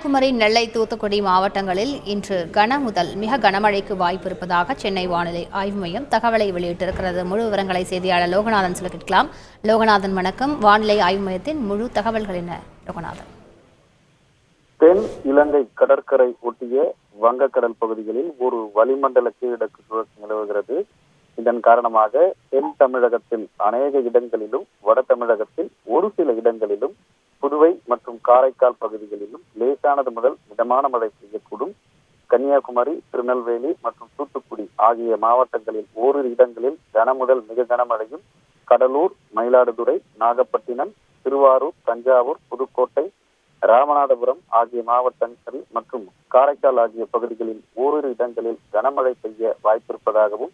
கன்னியாகுமரி, நெல்லை, தூத்துக்குடி மாவட்டங்களில் இன்று கன முதல் மிக கனமழைக்கு வாய்ப்பு இருப்பதாக சென்னை வானிலை ஆய்வு மையம் தகவலை வெளியிட்டிருக்கிறது. முழு விவரங்களை செய்தியாளர் லோகநாதன் சொல்ல கேட்கலாம். லோகநாதன் வணக்கம். வானிலை ஆய்வு மையத்தின் முழு தகவல்கள் என்ன லோகநாதன்? தென் இலங்கை கடற்கரை ஒட்டிய வங்கக்கடல் பகுதிகளில் ஒரு வளிமண்டல கீழடுக்கு சுழற்சி நிலவுகிறது. இதன் காரணமாக தென் தமிழகத்தில் அநேக இடங்களிலும், வட தமிழகத்தில் ஒரு சில இடங்களிலும், புதுவை மற்றும் காரைக்கால் பகுதிகளிலும் லேசானது முதல் மிதமான மழை பெய்யக்கூடும். கன்னியாகுமரி, திருநெல்வேலி மற்றும் தூத்துக்குடி ஆகிய மாவட்டங்களில் ஓரிரு இடங்களில் கன முதல் மிக கனமழையும், கடலூர், மயிலாடுதுறை, நாகப்பட்டினம், திருவாரூர், தஞ்சாவூர், புதுக்கோட்டை, ராமநாதபுரம் ஆகிய மாவட்டங்கள் மற்றும் காரைக்கால் ஆகிய பகுதிகளில் ஓரிரு இடங்களில் கனமழை பெய்ய வாய்ப்பிருப்பதாகவும்,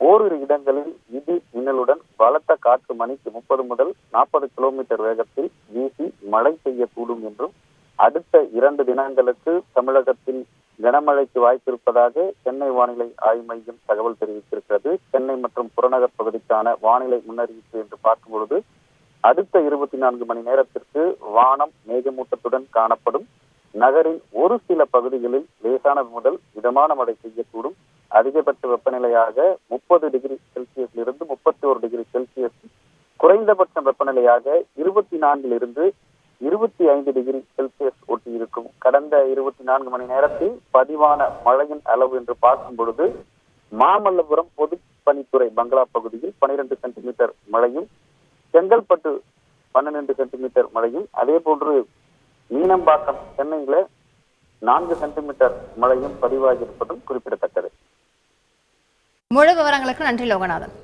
ஓரிரு இடங்களில் இடி மின்னலுடன் பலத்த காற்று மணிக்கு 30 முதல் 40 கிலோமீட்டர் வேகத்தில் வீசி மழை பெய்யக்கூடும் என்றும், அடுத்த 2 தினங்களுக்கு தமிழகத்தில் கனமழைக்கு வாய்ப்பிருப்பதாக சென்னை வானிலை ஆய்வு மையம் தகவல் தெரிவித்திருக்கிறது. சென்னை மற்றும் புறநகர் பகுதிக்கான வானிலை முன்னறிவிப்பு என்று பார்க்கும் பொழுது அடுத்த 24 மணி நேரத்திற்கு வானம் மேகமூட்டத்துடன் காணப்படும். நகரின் ஒரு சில பகுதிகளில் லேசானது முதல் மிதமான மழை பெய்யக்கூடும். அதிகபட்ச வெப்பநிலையாக 30 டிகிரி செல்சியஸிலிருந்து 31 டிகிரி செல்சியஸ், குறைந்தபட்ச வெப்பநிலையாக 24 25 டிகிரி செல்சியஸ் ஒட்டி இருக்கும். கடந்த 24 மணி நேரத்தில் பதிவான மழையின் அளவு என்று பார்க்கும் பொழுது மாமல்லபுரம் பொதுப்பணித்துறை பங்களா பகுதியில் 12 சென்டிமீட்டர் மழையும், செங்கல்பட்டு 12 சென்டிமீட்டர் மழையும், அதே போன்று மீனம்பாக்கம் சென்னையில 4 சென்டிமீட்டர் மழையும் பதிவாகியிருப்பதும் குறிப்பிடத்தக்கது. முழு விவரங்களுக்கு நன்றி லோகநாதன்.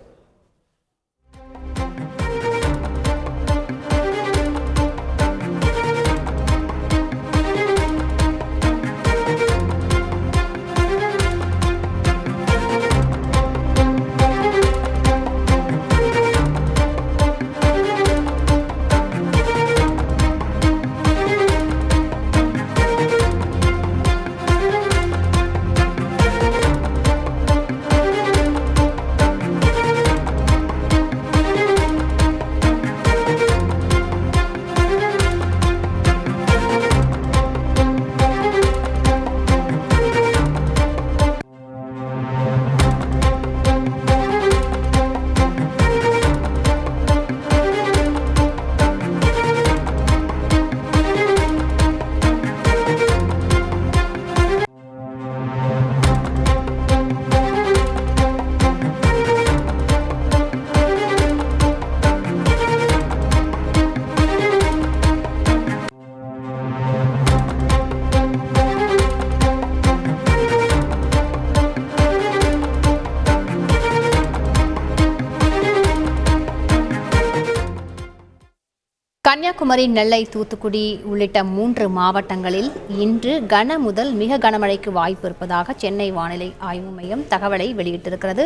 கன்னியாகுமரி, நெல்லை, தூத்துக்குடி உள்ளிட்ட 3 மாவட்டங்களில் இன்று கன முதல் மிக கனமழைக்கு வாய்ப்பு இருப்பதாக சென்னை வானிலை ஆய்வு மையம் தகவலை வெளியிட்டிருக்கிறது.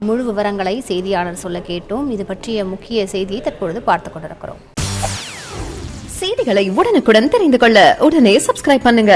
முழு விவரங்களை செய்தியாளர் சொல்ல கேட்டோம். இது பற்றிய முக்கிய செய்தியை தற்பொழுது பார்த்துக் கொண்டிருக்கிறோம். செய்திகளை உடனுக்குடன் தெரிந்து கொள்ள உடனே சப்ஸ்கிரைப் பண்ணுங்க.